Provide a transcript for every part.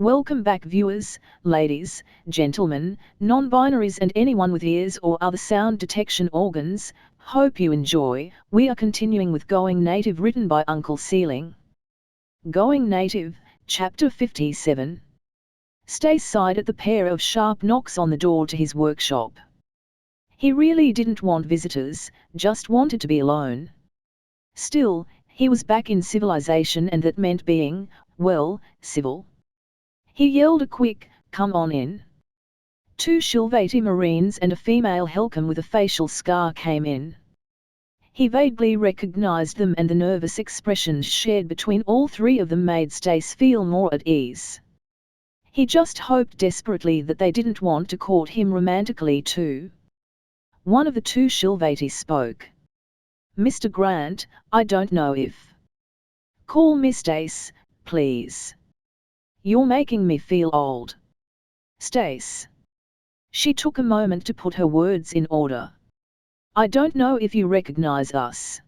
Welcome back viewers, ladies, gentlemen, non-binaries and anyone with ears or other sound detection organs. Hope you enjoy. We are continuing with Going Native, written by Uncle Sealing. Going Native, Chapter 57. Stace sighed at the pair of sharp knocks on the door to his workshop. He really didn't want visitors, just wanted to be alone. Still, he was back in civilization, and that meant being, well, civil. He yelled a quick, "Come on in." Two Shilvati Marines and a female Helcom with a facial scar came in. He vaguely recognized them, and the nervous expressions shared between all three of them made Stace feel more at ease. He just hoped desperately that they didn't want to court him romantically too. One of the two Shilvati spoke. "Mr. Grant, I don't know if..." "Call me Stace, please. You're making me feel old." "Stace." She took a moment to put her words in order. "I don't know if you recognize us.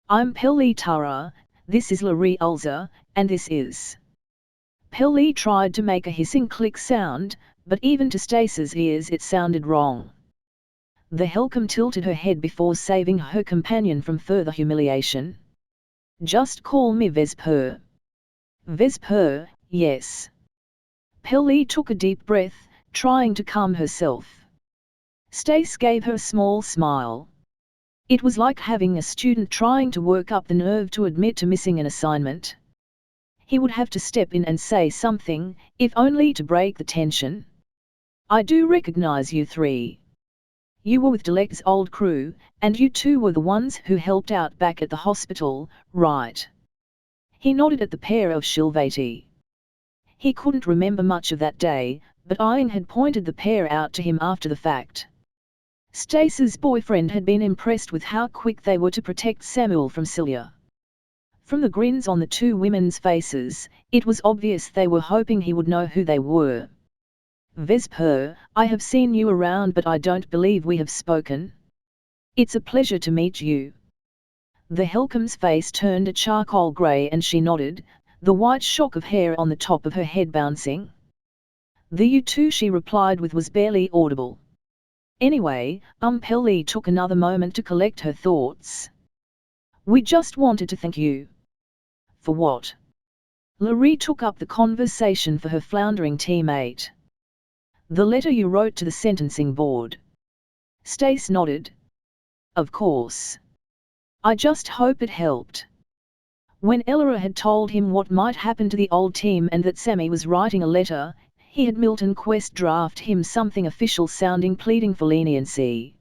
I'm Pelli Tara, this is Larry Ulza, and this is..." Pelli tried to make a hissing click sound, but even to Stace's ears it sounded wrong. The Helcom tilted her head before saving her companion from further humiliation. "Just call me Vesper." "Vesper, yes." Pelli took a deep breath, trying to calm herself. Stace gave her a small smile. It was like having a student trying to work up the nerve to admit to missing an assignment. He would have to step in and say something, if only to break the tension. "I do recognize you three. You were with Delec's old crew, and you two were the ones who helped out back at the hospital, right?" He nodded at the pair of Shilvati. He couldn't remember much of that day, but Ian had pointed the pair out to him after the fact. Stace's boyfriend had been impressed with how quick they were to protect Samuel from Celia. From the grins on the two women's faces, it was obvious they were hoping he would know who they were. "Vesper, I have seen you around, but I don't believe we have spoken." "It's a pleasure to meet you." The Helcom's face turned a charcoal grey and she nodded, the white shock of hair on the top of her head bouncing. "The you too," she replied with was barely audible. Anyway, Pelli took another moment to collect her thoughts. "We just wanted to thank you." "For what?" Larry took up the conversation for her floundering teammate. "The letter you wrote to the sentencing board." Stace nodded. "Of course. I just hope it helped." When Ellora had told him what might happen to the old team and that Sammy was writing a letter, he had Milton Quest draft him something official sounding, pleading for leniency.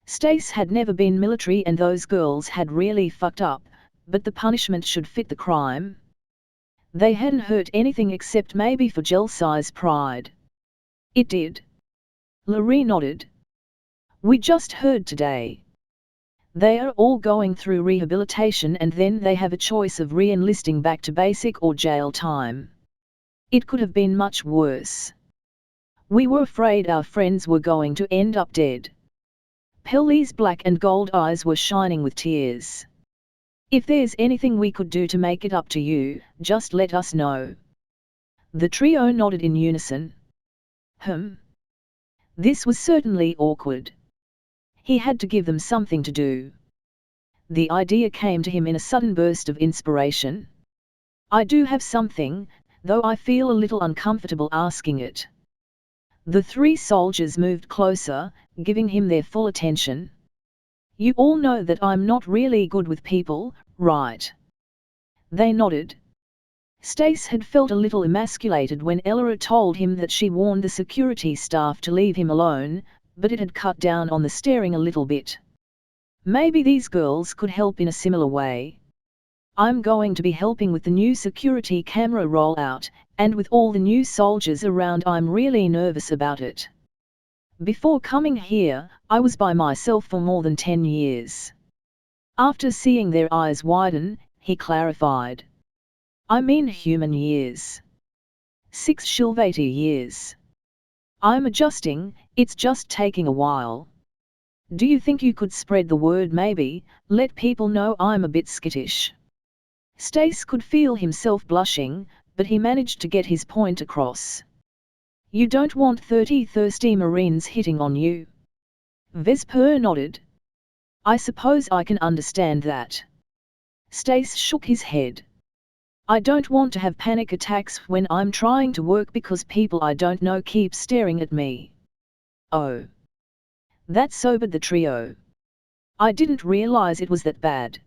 Stace had never been military and those girls had really fucked up, but the punishment should fit the crime. They hadn't hurt anything except maybe for Gelsi's pride. It did. Larry nodded. "We just heard today. They are all going through rehabilitation and then they have a choice of re-enlisting back to basic or jail time. It could have been much worse. We were afraid our friends were going to end up dead." Pelli's black and gold eyes were shining with tears. "If there's anything we could do to make it up to you, just let us know." The trio nodded in unison. This was certainly awkward. He had to give them something to do. The idea came to him in a sudden burst of inspiration. "I do have something, though I feel a little uncomfortable asking it." The three soldiers moved closer, giving him their full attention. "You all know that I'm not really good with people, right?" They nodded. Stace had felt a little emasculated when Ellora told him that she warned the security staff to leave him alone, but it had cut down on the staring a little bit. Maybe these girls could help in a similar way. "I'm going to be helping with the new security camera rollout, and with all the new soldiers around I'm really nervous about it. Before coming here, I was by myself for more than 10 years. After seeing their eyes widen, he clarified. "I mean human years. 6 Shilvati years. I'm adjusting, it's just taking a while. Do you think you could spread the word, maybe, let people know I'm a bit skittish?" Stace could feel himself blushing, but he managed to get his point across. You don't want 30 thirsty Marines hitting on you. Vesper nodded. I suppose I can understand that. Stace shook his head. I don't want to have panic attacks when I'm trying to work because people I don't know keep staring at me. Oh. That sobered the trio. I didn't realize it was that bad.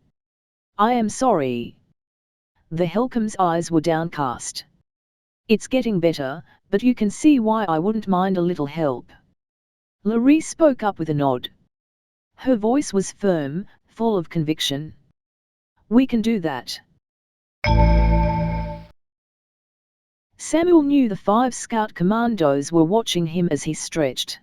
I am sorry. The Helcom's eyes were downcast. It's getting better, but you can see why I wouldn't mind a little help. Laree spoke up with a nod. Her voice was firm, full of conviction. We can do that. Samuel knew the 5 scout commandos were watching him as he stretched.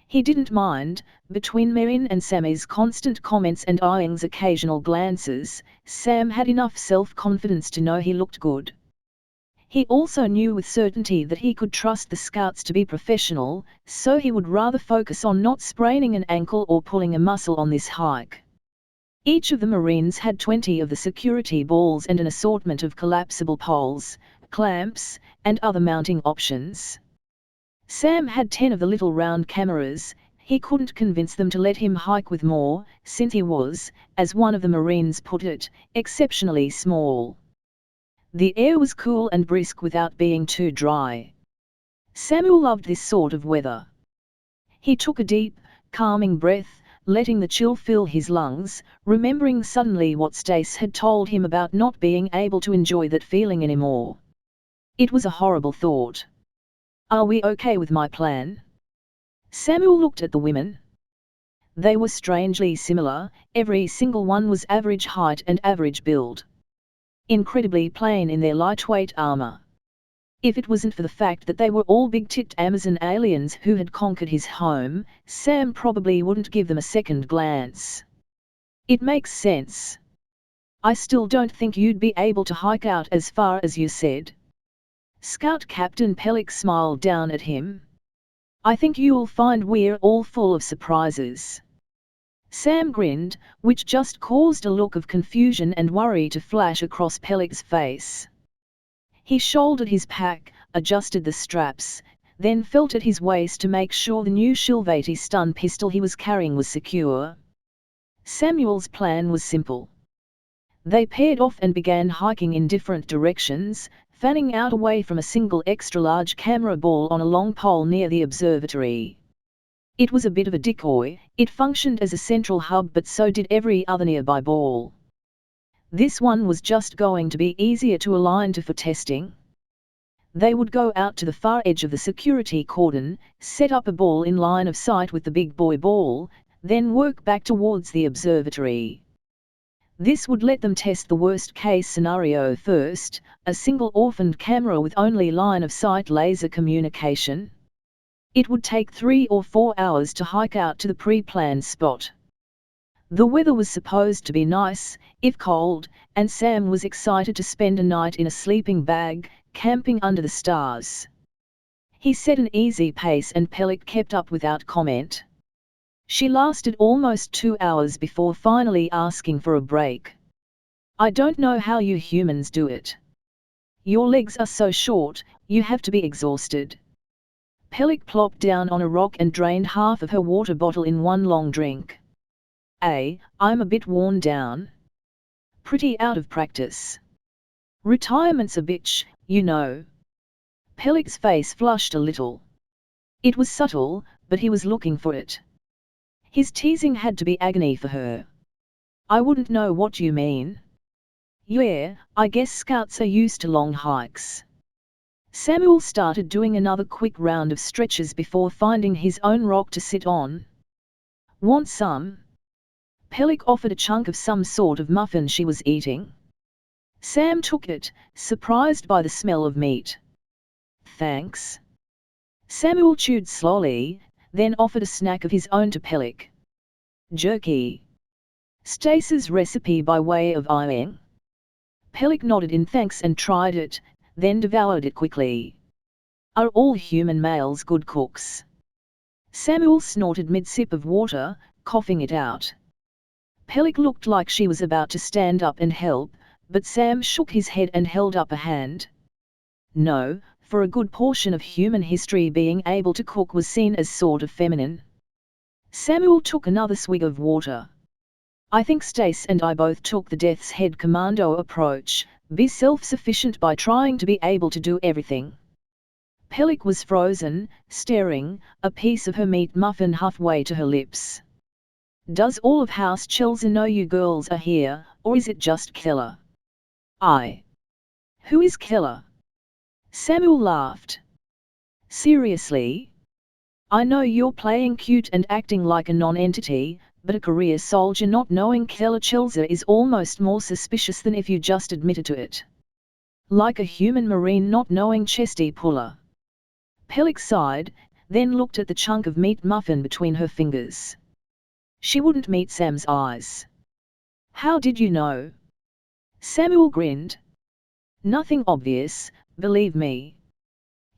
He didn't mind, between Merin and Sammy's constant comments and Iing's occasional glances, Sam had enough self-confidence to know he looked good. He also knew with certainty that he could trust the scouts to be professional, so he would rather focus on not spraining an ankle or pulling a muscle on this hike. Each of the Marines had 20 of the security balls and an assortment of collapsible poles, clamps, and other mounting options. Sam had 10 of the little round cameras. He couldn't convince them to let him hike with more, since he was, as one of the Marines put it, exceptionally small. The air was cool and brisk without being too dry. Samuel loved this sort of weather. He took a deep, calming breath, letting the chill fill his lungs, remembering suddenly what Stace had told him about not being able to enjoy that feeling anymore. It was a horrible thought. Are we okay with my plan? Samuel looked at the women. They were strangely similar, every single one was average height and average build. Incredibly plain in their lightweight armor. If it wasn't for the fact that they were all big-tipped Amazon aliens who had conquered his home, Sam probably wouldn't give them a second glance. It makes sense. I still don't think you'd be able to hike out as far as you said. Scout Captain Pellick smiled down at him. I think you'll find we're all full of surprises. Sam grinned, which just caused a look of confusion and worry to flash across Pellick's face. He shouldered his pack, adjusted the straps, then felt at his waist to make sure the new Shilvati stun pistol he was carrying was secure. Samuel's plan was simple. They paired off and began hiking in different directions, fanning out away from a single extra-large camera ball on a long pole near the observatory. It was a bit of a decoy, it functioned as a central hub, but so did every other nearby ball. This one was just going to be easier to align to for testing. They would go out to the far edge of the security cordon, set up a ball in line of sight with the big boy ball, then work back towards the observatory. This would let them test the worst-case scenario first, a single orphaned camera with only line-of-sight laser communication. It would take 3 or 4 hours to hike out to the pre-planned spot. The weather was supposed to be nice, if cold, and Sam was excited to spend a night in a sleeping bag, camping under the stars. He set an easy pace and Pellick kept up without comment. She lasted almost 2 hours before finally asking for a break. I don't know how you humans do it. Your legs are so short, you have to be exhausted. Pellick plopped down on a rock and drained half of her water bottle in one long drink. I'm a bit worn down. Pretty out of practice. Retirement's a bitch, you know. Pellick's face flushed a little. It was subtle, but he was looking for it. His teasing had to be agony for her. I wouldn't know what you mean. Yeah, I guess scouts are used to long hikes. Samuel started doing another quick round of stretches before finding his own rock to sit on. Want some? Pellick offered a chunk of some sort of muffin she was eating. Sam took it, surprised by the smell of meat. Thanks. Samuel chewed slowly, then offered a snack of his own to Pellick. Jerky. Stace's recipe by way of Iing. Pellick nodded in thanks and tried it, then devoured it quickly. Are all human males good cooks? Samuel snorted mid-sip of water, coughing it out. Pellick looked like she was about to stand up and help, but Sam shook his head and held up a hand. No, for a good portion of human history being able to cook was seen as sort of feminine. Samuel took another swig of water. I think Stace and I both took the Death's Head commando approach, be self-sufficient by trying to be able to do everything. Pelik was frozen, staring, a piece of her meat muffin halfway to her lips. Does all of House Chelsea know you girls are here, or is it just Keller? Who is Keller? Samuel laughed. Seriously? I know you're playing cute and acting like a non-entity, but a career soldier not knowing Keller Chelsea is almost more suspicious than if you just admitted to it. Like a human marine not knowing Chesty Puller. Pelik sighed, then looked at the chunk of meat muffin between her fingers. She wouldn't meet Sam's eyes. How did you know? Samuel grinned. Nothing obvious, believe me.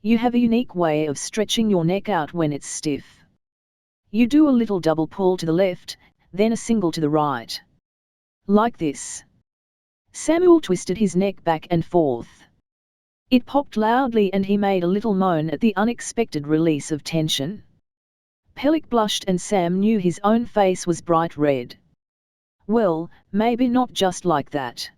You have a unique way of stretching your neck out when it's stiff. You do a little double pull to the left, then a single to the right. Like this. Samuel twisted his neck back and forth. It popped loudly and he made a little moan at the unexpected release of tension. Pelik blushed and Sam knew his own face was bright red. Well, maybe not just like that.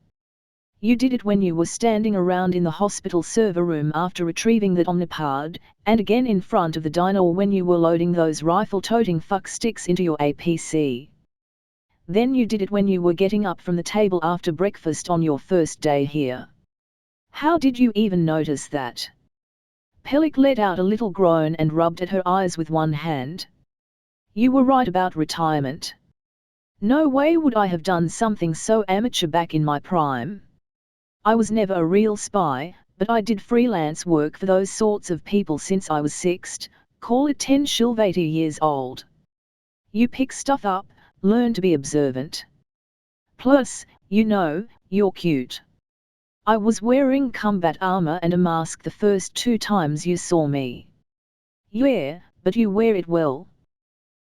You did it when you were standing around in the hospital server room after retrieving that Omnipod, and again in front of the diner when you were loading those rifle-toting fuck sticks into your APC. Then you did it when you were getting up from the table after breakfast on your first day here. How did you even notice that? Pelik let out a little groan and rubbed at her eyes with one hand. You were right about retirement. No way would I have done something so amateur back in my prime. I was never a real spy, but I did freelance work for those sorts of people since I was 6, call it 10 shilvati years old. You pick stuff up, learn to be observant. Plus, you know, you're cute. I was wearing combat armor and a mask the first 2 times you saw me. Yeah, but you wear it well.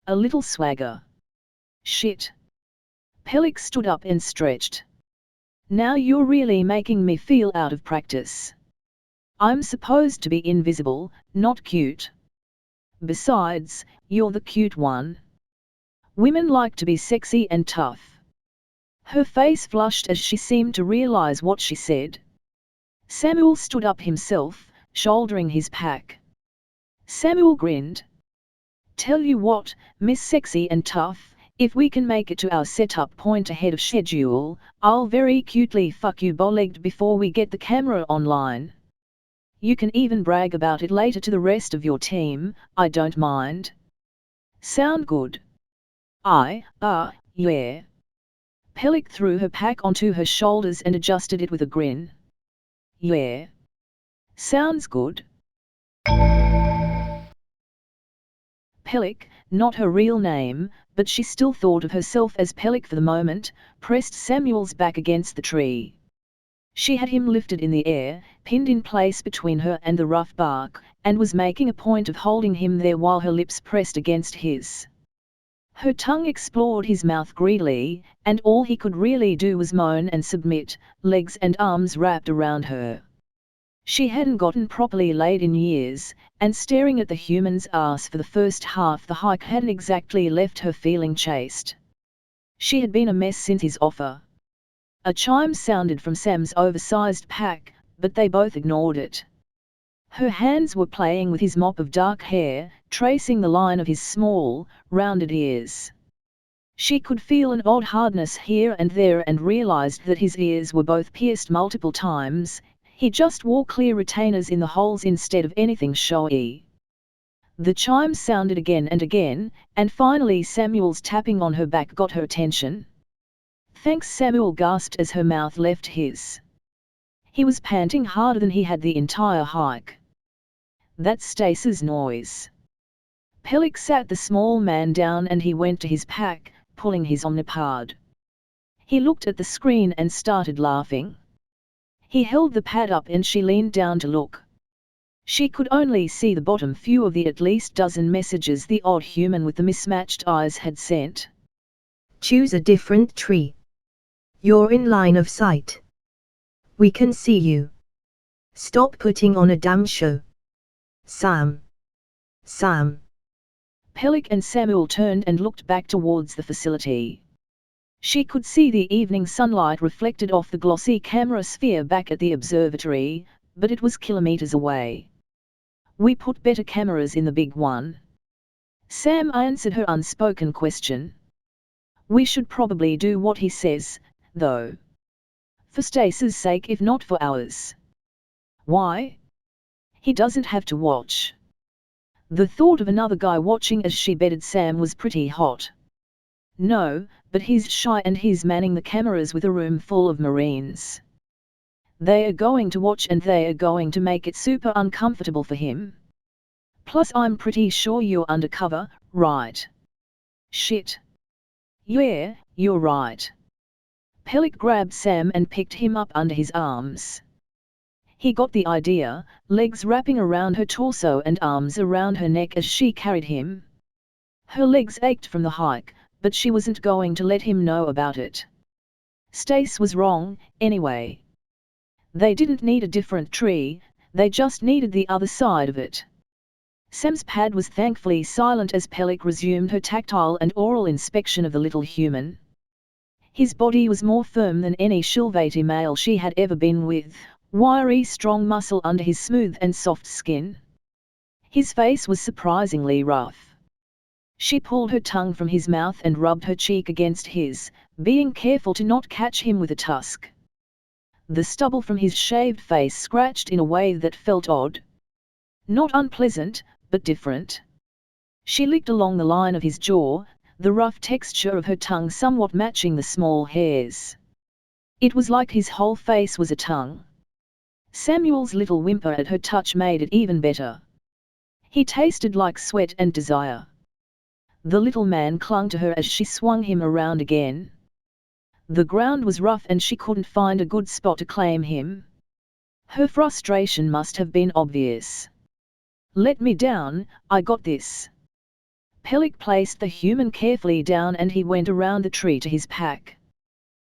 A little swagger. Shit. Pelik stood up and stretched. Now you're really making me feel out of practice. I'm supposed to be invisible, not cute. Besides, you're the cute one. Women like to be sexy and tough. Her face flushed as she seemed to realize what she said. Samuel stood up himself, shouldering his pack. Samuel grinned. Tell you what, Miss Sexy and Tough, if we can make it to our setup point ahead of schedule, I'll very cutely fuck you bow-legged before we get the camera online. You can even brag about it later to the rest of your team, I don't mind. Sound good? Yeah. Pelik threw her pack onto her shoulders and adjusted it with a grin. Yeah. Sounds good. Pelik, not her real name, but she still thought of herself as Pelik for the moment, pressed Samuel's back against the tree. She had him lifted in the air, pinned in place between her and the rough bark, and was making a point of holding him there while her lips pressed against his. Her tongue explored his mouth greedily, and all he could really do was moan and submit, legs and arms wrapped around her. She hadn't gotten properly laid in years, and staring at the human's ass for the first half the hike hadn't exactly left her feeling chaste. She had been a mess since his offer. A chime sounded from Sam's oversized pack, but they both ignored it. Her hands were playing with his mop of dark hair, tracing the line of his small, rounded ears. She could feel an odd hardness here and there and realized that his ears were both pierced multiple times. He just wore clear retainers in the holes instead of anything showy. The chime sounded again and again, and finally Samuel's tapping on her back got her attention. Thanks, Samuel gasped as her mouth left his. He was panting harder than he had the entire hike. That's Stace's noise. Pelik sat the small man down and he went to his pack, pulling his Omnipod. He looked at the screen and started laughing. He held the pad up and she leaned down to look. She could only see the bottom few of the at least dozen messages the odd human with the mismatched eyes had sent. Choose a different tree. You're in line of sight. We can see you. Stop putting on a damn show. Sam. Sam. Pelik and Samuel turned and looked back towards the facility. She could see the evening sunlight reflected off the glossy camera sphere back at the observatory, but it was kilometers away. We put better cameras in the big one. Sam answered her unspoken question. We should probably do what he says, though. For Stace's sake if not for ours. Why? He doesn't have to watch. The thought of another guy watching as she bedded Sam was pretty hot. No, but he's shy and he's manning the cameras with a room full of Marines. They are going to watch and they are going to make it super uncomfortable for him. Plus I'm pretty sure you're undercover, right? Shit. Yeah, you're right. Pelik grabbed Sam and picked him up under his arms. He got the idea, legs wrapping around her torso and arms around her neck as she carried him. Her legs ached from the hike, but she wasn't going to let him know about it. Stace was wrong, anyway. They didn't need a different tree, they just needed the other side of it. Sam's pad was thankfully silent as Pelik resumed her tactile and oral inspection of the little human. His body was more firm than any Shilvati male she had ever been with, wiry strong muscle under his smooth and soft skin. His face was surprisingly rough. She pulled her tongue from his mouth and rubbed her cheek against his, being careful to not catch him with a tusk. The stubble from his shaved face scratched in a way that felt odd. Not unpleasant, but different. She licked along the line of his jaw, the rough texture of her tongue somewhat matching the small hairs. It was like his whole face was a tongue. Samuel's little whimper at her touch made it even better. He tasted like sweat and desire. The little man clung to her as she swung him around again. The ground was rough and she couldn't find a good spot to claim him. Her frustration must have been obvious. Let me down, I got this. Pelik placed the human carefully down and he went around the tree to his pack.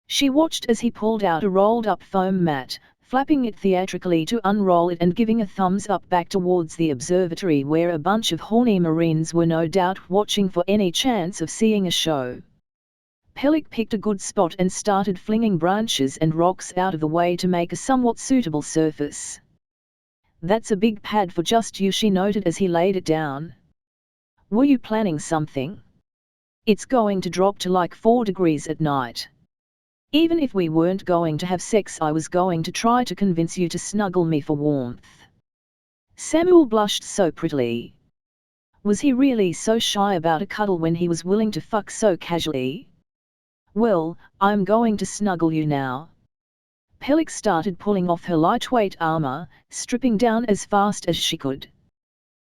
She watched as he pulled out a rolled-up foam mat, flapping it theatrically to unroll it and giving a thumbs up back towards the observatory where a bunch of horny Marines were no doubt watching for any chance of seeing a show. Pelik picked a good spot and started flinging branches and rocks out of the way to make a somewhat suitable surface. That's a big pad for just you, she noted as he laid it down. Were you planning something? It's going to drop to like 4 degrees at night. Even if we weren't going to have sex, I was going to try to convince you to snuggle me for warmth. Samuel blushed so prettily. Was he really so shy about a cuddle when he was willing to fuck so casually? Well, I'm going to snuggle you now. Pelik started pulling off her lightweight armor, stripping down as fast as she could.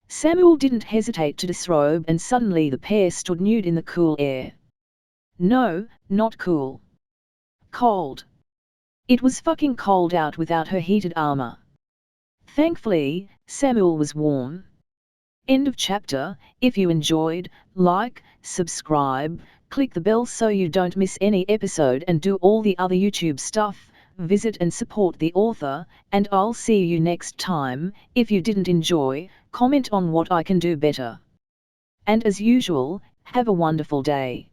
Samuel didn't hesitate to disrobe and suddenly the pair stood nude in the cool air. No, not cool. Cold. It was fucking cold out without her heated armor. Thankfully, Samuel was warm. End of chapter. If you enjoyed, like, subscribe, click the bell so you don't miss any episode and do all the other YouTube stuff, visit and support the author, and I'll see you next time. If you didn't enjoy, comment on what I can do better. And as usual, have a wonderful day.